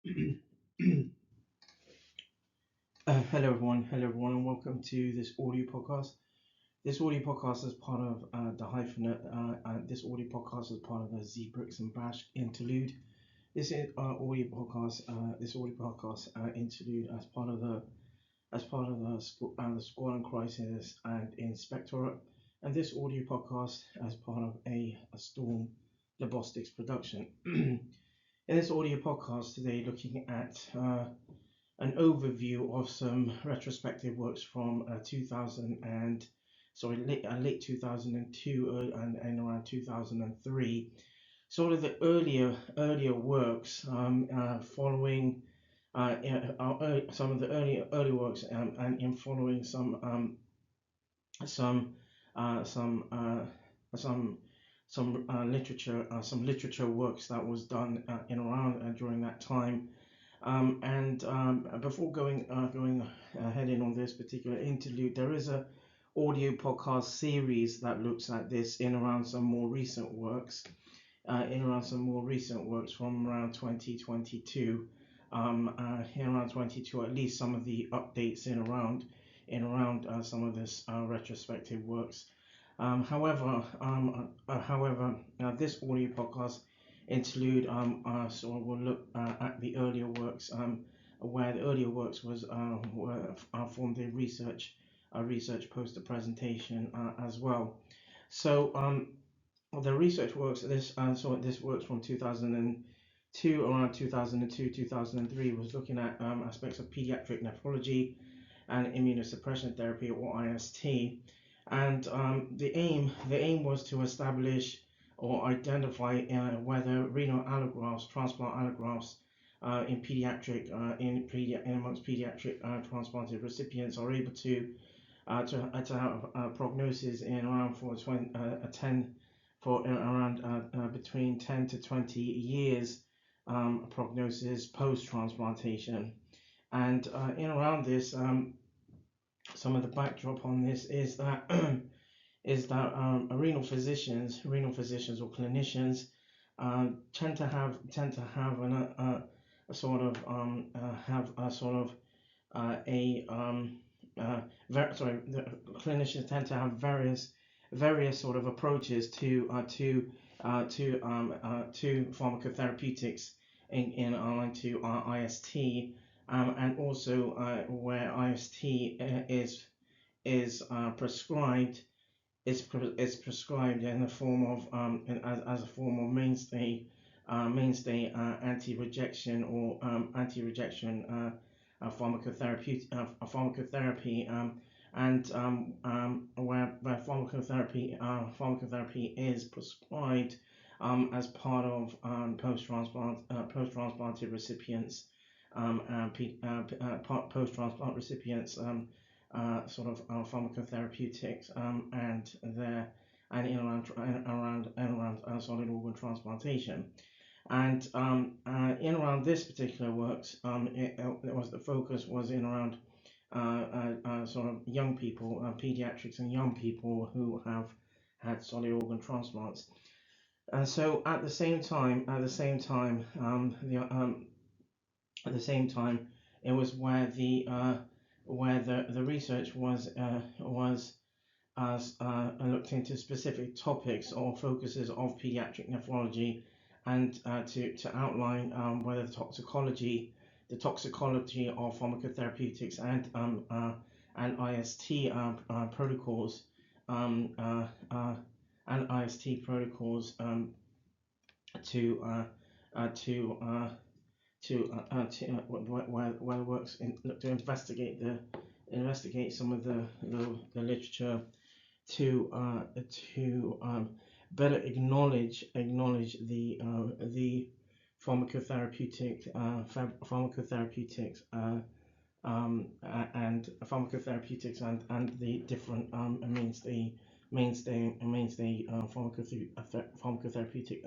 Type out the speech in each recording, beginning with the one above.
Hello everyone, and welcome to this audio podcast. This audio podcast is part of the hyphenate. This audio podcast is part of the BRIX and BASH Interlude. This is audio podcast. This audio podcast interlude as part of the Squadron Crisis and Inspectorate, and this audio podcast as part of a Storm Logistics production. In this audio podcast today, looking at an overview of some retrospective works from late 2002 and around 2003. Sort of the earlier works following some of the early works and in following some literature works that was done in around during that time. Before going ahead in on this particular interlude, there is a audio podcast series that looks at this in around some more recent works, from around 2022, at least some of the updates in around some of this retrospective works. However, this audio podcast interlude so we'll look at the earlier works, where the earlier works were formed a research poster presentation as well. So the research works, this works from 2002, around 2003, was looking at aspects of pediatric nephrology and immunosuppression therapy, or IST, and the aim was to establish or identify whether renal allografts, transplant allografts amongst pediatric transplanted recipients are able to have a prognosis in around between 10 to 20 years prognosis post transplantation. And in around this, some of the backdrop on this is that renal physicians or clinicians tend to have clinicians tend to have various sort of approaches to pharmacotherapeutics to IST, and also where IST is prescribed. It's prescribed in the form of as a form of mainstay anti-rejection or anti-rejection pharmacotherapy, and where pharmacotherapy is prescribed as part of post-transplanted recipients, post-transplant recipients. Pharmacotherapeutics and in around solid organ transplantation, and in around this particular works, the focus was in around sort of young people, pediatrics and young people who have had solid organ transplants. And so at the same time, it was where the research was looked into specific topics or focuses of pediatric nephrology, and to outline whether the toxicology of pharmacotherapeutics and IST protocols works to investigate some of the literature to better acknowledge the pharmacotherapeutics and the different mainstay pharmacotherapeutic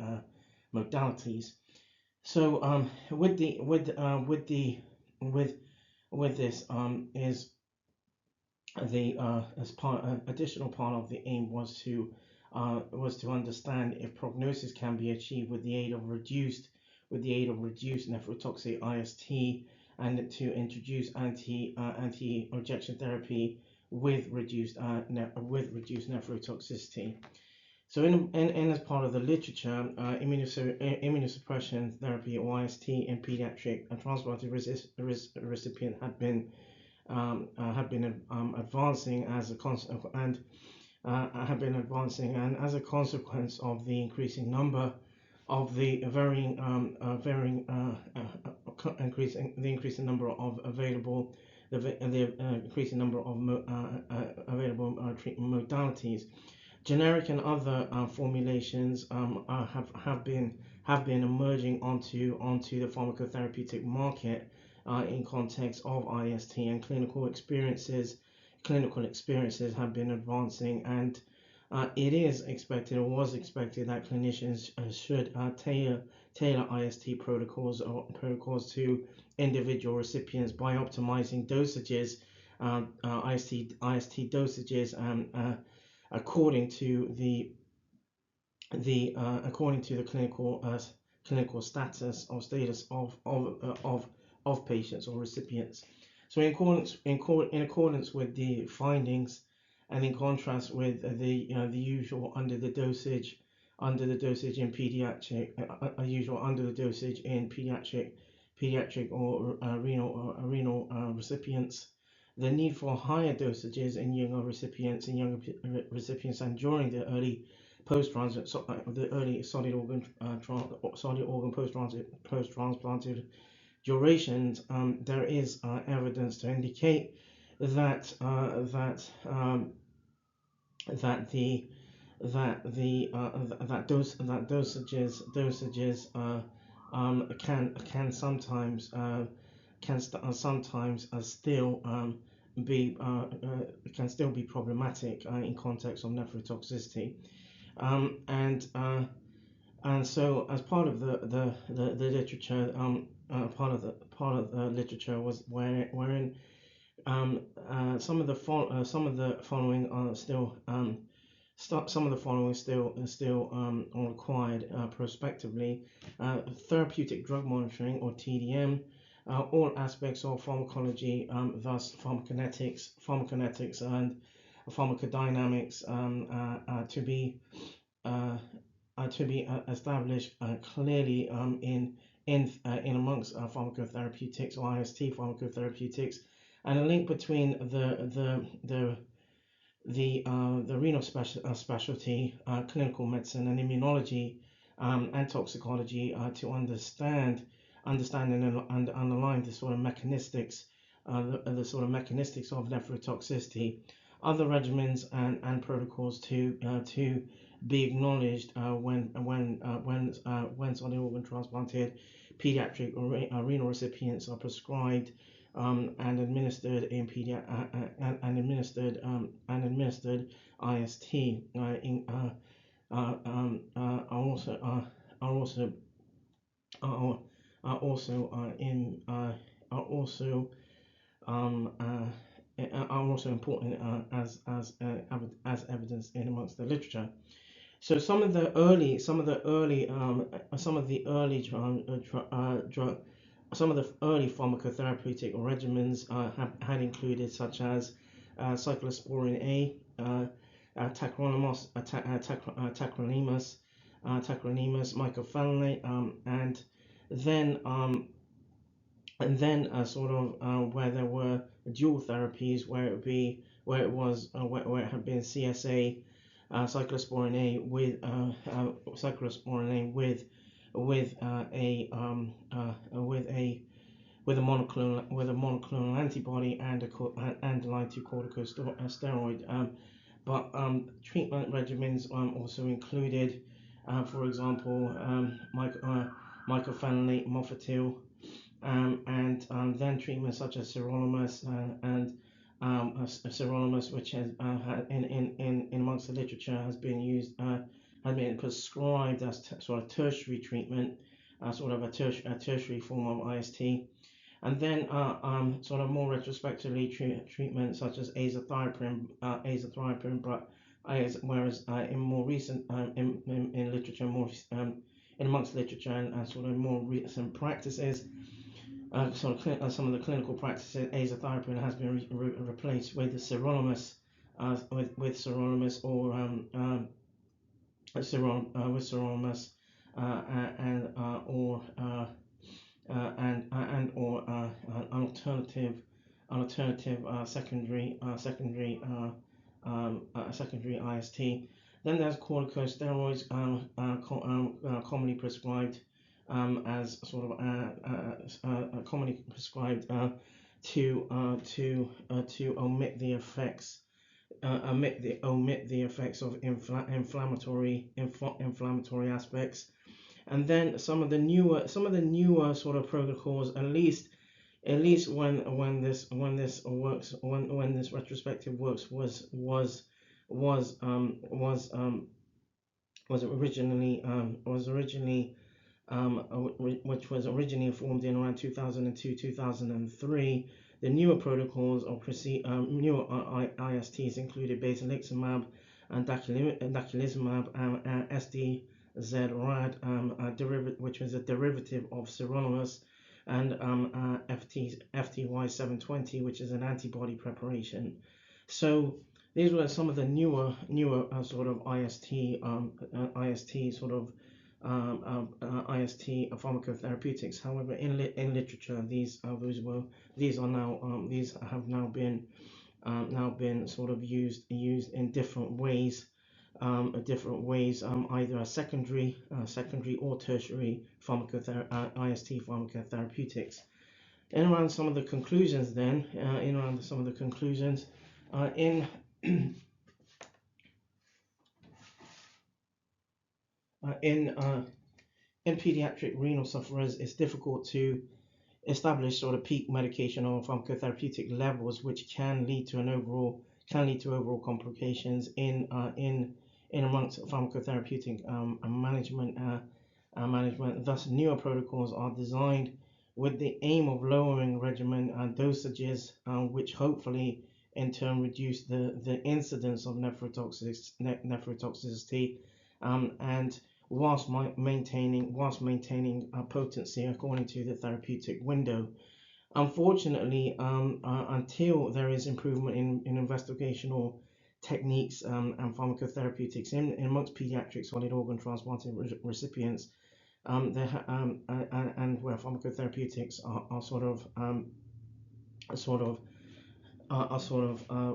modalities. So with this is the additional part of the aim was to understand if prognosis can be achieved with the aid of reduced with the aid of reduced nephrotoxic IST, and to introduce anti-rejection therapy with reduced nephrotoxicity. So, in as part of the literature, immunosuppression therapy or IST in pediatric transplanted recipient have been advancing as a as a consequence of the increasing number of the increasing number of available increasing number of available treatment modalities. Generic and other formulations have been emerging onto the pharmacotherapeutic market in context of IST, and clinical experiences have been advancing, and it is expected or was expected that clinicians should tailor IST protocols to individual recipients by optimizing dosages, IST dosages, according to the clinical status or status of patients or recipients. So in accordance with the findings, and in contrast with the usual under the dosage in pediatric or renal recipients, the need for higher dosages in younger recipients and during the early post-transit, the early solid organ post-transplanted durations, there is evidence to indicate that dosages can sometimes still be problematic in context of nephrotoxicity, and so as part of the literature, part of the literature was wherein some of the following are still required prospectively: therapeutic drug monitoring or TDM, all aspects of pharmacology, thus pharmacokinetics and pharmacodynamics, to be established clearly in amongst pharmacotherapeutics or IST pharmacotherapeutics, and a link between the renal specialty, clinical medicine, and immunology and toxicology to understand and underline the sort of mechanistics, of nephrotoxicity. Other regimens and protocols to be acknowledged when solid organ transplanted pediatric or renal recipients are prescribed and administered in administered IST are also important as evidence in amongst the literature. So some of the early pharmacotherapeutic regimens had included such as cyclosporin A, tacrolimus, mycophenolate, and then where there were dual therapies, where it had been CSA, cyclosporin A with a monoclonal antibody and a line 2 corticosteroid. But treatment regimens also included, for example, mycophenolate, mofetil, and then treatments such as sirolimus sirolimus, which has in amongst the literature has been used, has been prescribed as sort of tertiary treatment, sort of a tertiary form of IST. And then sort of more retrospectively treatment such as azathioprine, but whereas in more recent in literature, in amongst literature and sort of more recent practices. Some of the clinical practices, azathioprine has been replaced with the sirolimus, with sirolimus or with sirolimus and or an alternative secondary IST. Then there's corticosteroids, commonly prescribed as sort of commonly prescribed to omit the effects of inflammatory aspects. And then some of the newer sort of protocols, at least when this retrospective works was originally which was originally formed in around 2002-2003. The newer protocols or newer ISTs included basiliximab and daclizumab and SDZ-RAD, which was a derivative of sirolimus, and FTY720, which is an antibody preparation. So these were some of the newer sort of IST sort of IST pharmacotherapeutics. However, in literature, these have now been sort of used in different ways, either as secondary or tertiary IST pharmacotherapeutics. And around some of the conclusions, in pediatric renal sufferers, it's difficult to establish sort of peak medication or pharmacotherapeutic levels, which can lead to overall complications in amongst pharmacotherapeutic management. Thus, newer protocols are designed with the aim of lowering regimen dosages, which hopefully in turn reduce the incidence of nephrotoxicity, and whilst maintaining potency according to the therapeutic window. Unfortunately, until there is improvement in investigational techniques and pharmacotherapeutics in amongst pediatric solid organ transplanted recipients, and where pharmacotherapeutics are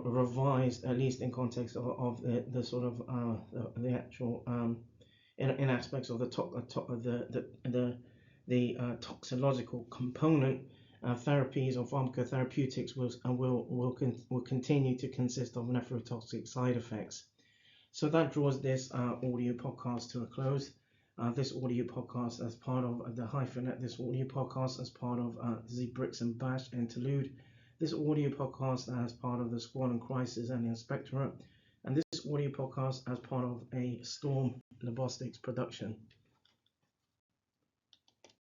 revised, at least in context of the sort of the actual in aspects of the toxicological component. Therapies or pharmacotherapeutics will continue to consist of nephrotoxic side effects. So that draws this audio podcast to a close. This audio podcast as part of the this audio podcast as part of the BRIX and BASH Interlude. This audio podcast as part of the Squadron Crisis and Inspectorate. And this audio podcast as part of a Storm Logistics production.